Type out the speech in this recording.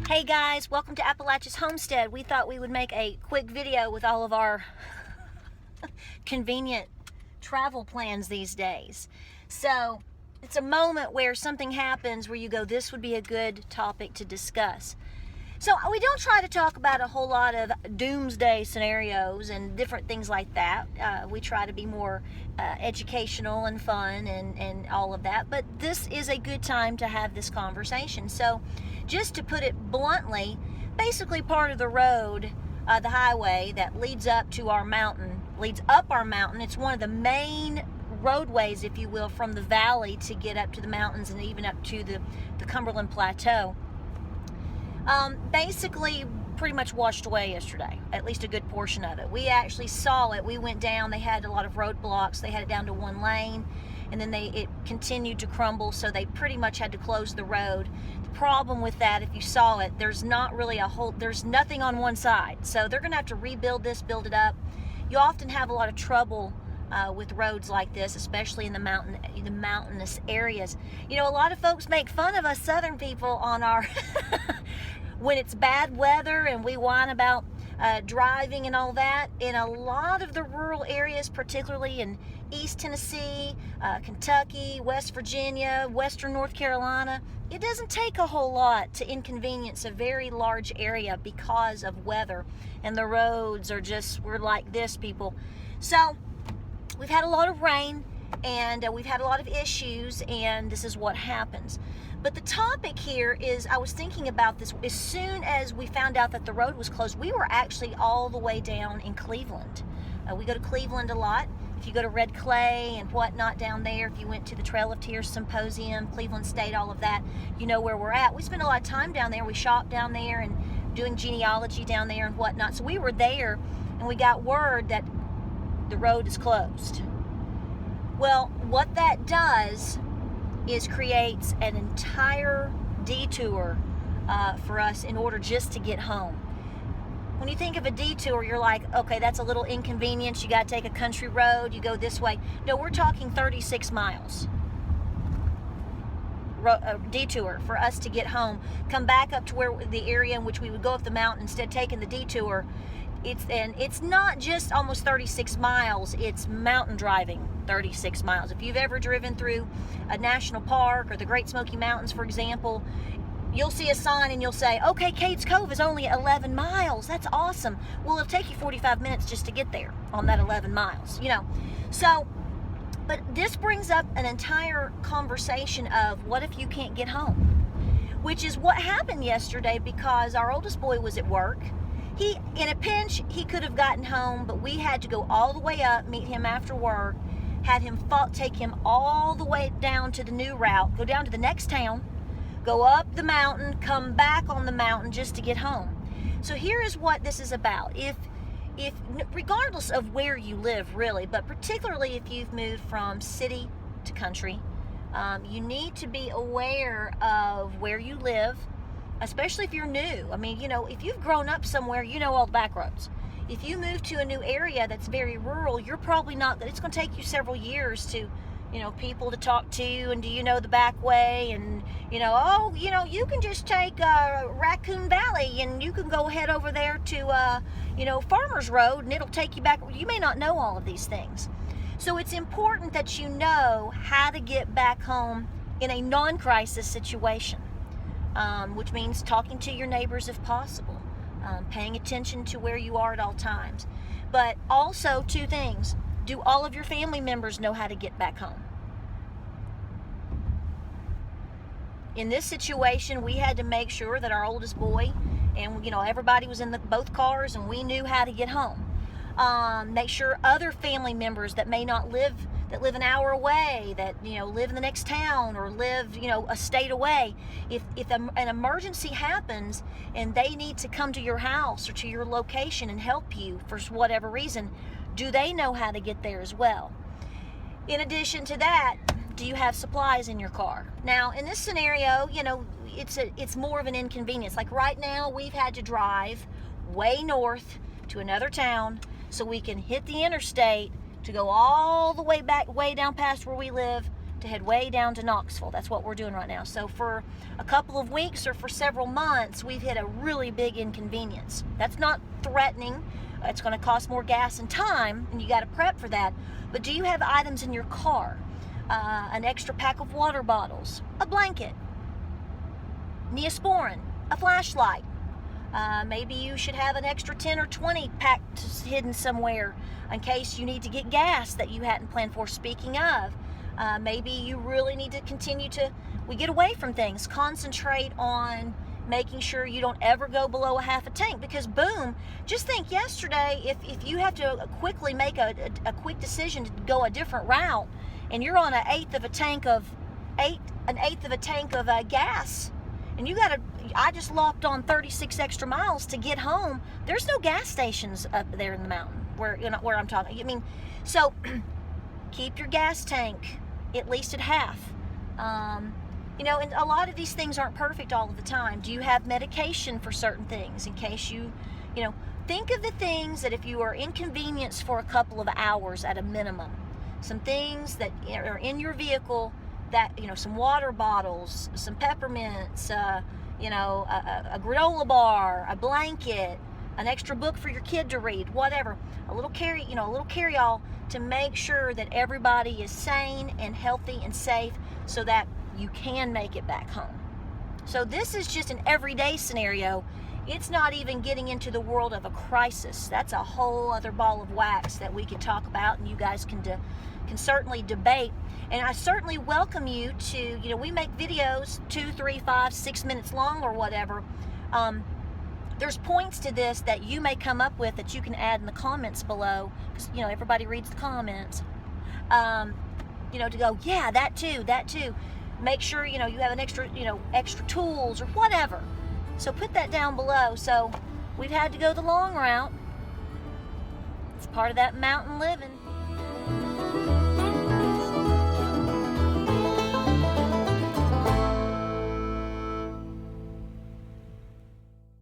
Hey guys, welcome to Appalachia's Homestead. We thought we would make a quick video with all of our convenient travel plans these days. So it's a moment where something happens where you go, this would be a good topic to discuss. So we don't try to talk about a whole lot of doomsday scenarios and different things like that. We try to be more educational and fun and all of that. But this is a good time to have this conversation. So just to put it bluntly, basically part of the road, the highway that leads up to our mountain, leads up our mountain. It's one of the main roadways, if you will, from the valley to get up to the mountains and even up to the Cumberland Plateau. Basically pretty much washed away yesterday, at least a good portion of it. We actually saw it. We went down, they had a lot of roadblocks. They had it down to one lane, and then it continued to crumble, so they pretty much had to close the road. The problem with that, if you saw it, there's not really there's nothing on one side. So they're gonna have to rebuild this, build it up. You often have a lot of trouble with roads like this, especially in the mountainous areas. You know, a lot of folks make fun of us Southern people on our when it's bad weather and we whine about driving and all that. In a lot of the rural areas, particularly in East Tennessee, Kentucky, West Virginia, Western North Carolina, it doesn't take a whole lot to inconvenience a very large area because of weather, and the roads are just, we're like this, people. So we've had a lot of rain, and we've had a lot of issues, and this is what happens. But the topic here is, I was thinking about this as soon as we found out that the road was closed. We were actually all the way down in Cleveland. We go to Cleveland a lot. If you go to Red Clay and whatnot down there, if you went to the Trail of Tears Symposium, Cleveland State, all of that, you know where we're at. We spend a lot of time down there. We shop down there and doing genealogy down there and whatnot. So we were there, and we got word that the road is closed. Well, what that does is creates an entire detour for us in order just to get home. When you think of a detour, you're like, okay, that's a little inconvenience. You got to take a country road. You go this way. No, we're talking 36 miles. Detour for us to get home. Come back up to where the area in which we would go up the mountain instead of taking the detour. It's not just almost 36 miles. It's mountain driving 36 miles. If you've ever driven through a national park or the Great Smoky Mountains, for example, you'll see a sign and you'll say, okay, Cades Cove is only 11 miles. That's awesome. Well, it'll take you 45 minutes just to get there on that 11 miles, you know. So, but this brings up an entire conversation of what if you can't get home? Which is what happened yesterday, because our oldest boy was at work. In a pinch, he could have gotten home, but we had to go all the way up, meet him after work, had him take him all the way down to the new route, go down to the next town, go up the mountain, come back on the mountain just to get home. So here is what this is about. If regardless of where you live, really, but particularly if you've moved from city to country, you need to be aware of where you live, especially if you're new. I mean, you know, if you've grown up somewhere, you know all the back roads. If you move to a new area that's very rural, you're probably not, it's going to take you several years to, you know, people to talk to, and do you know the back way, and, you know, oh, you know, you can just take Raccoon Valley, and you can go head over there to, you know, Farmers Road, and it'll take you back. You may not know all of these things. So it's important that you know how to get back home in a non-crisis situation, which means talking to your neighbors if possible. Paying attention to where you are at all times. But also, two things. Do all of your family members know how to get back home? In this situation, we had to make sure that our oldest boy and, you know, everybody was in both cars, and we knew how to get home. Make sure other family members that may not live that live an hour away, that, you know, live in the next town or live, you know, a state away. If an emergency happens and they need to come to your house or to your location and help you for whatever reason, do they know how to get there as well? In addition to that, do you have supplies in your car? Now, in this scenario, you know, it's more of an inconvenience. Like right now, we've had to drive way north to another town so we can hit the interstate to go all the way back, way down past where we live, to head way down to Knoxville. That's what we're doing right now. So for a couple of weeks or for several months, we've hit a really big inconvenience. That's not threatening. It's going to cost more gas and time, and you got to prep for that. But do you have items in your car? An extra pack of water bottles, a blanket, Neosporin, a flashlight. Maybe you should have an extra 10 or 20 packed hidden somewhere in case you need to get gas that you hadn't planned for. Speaking of, maybe you really need to continue to, we get away from things, concentrate on making sure you don't ever go below a half a tank, because boom, just think yesterday, if you have to quickly make a quick decision to go a different route, and you're on an eighth of a tank of gas, and you got to, I just lopped on 36 extra miles to get home. There's no gas stations up there in the mountain where, you know, where I'm talking. I mean, so keep your gas tank at least at half. You know, and a lot of these things aren't perfect all of the time. Do you have medication for certain things in case you know, think of the things that if you are inconvenienced for a couple of hours at a minimum, some things that are in your vehicle that, you know, some water bottles, some peppermints, you know, a granola bar, a blanket, an extra book for your kid to read, whatever, a little carry-all to make sure that everybody is sane and healthy and safe so that you can make it back home. So this is just an everyday scenario. It's not even getting into the world of a crisis. That's a whole other ball of wax that we could talk about, and you guys can certainly debate. And I certainly welcome you to, you know, we make videos 2, 3, 5, 6 minutes long or whatever. There's points to this that you may come up with that you can add in the comments below, because, you know, everybody reads the comments. You know, to go, yeah, that too. Make sure, you know, you have an extra, you know, extra tools or whatever. So put that down below. So we've had to go the long route. It's part of that mountain living.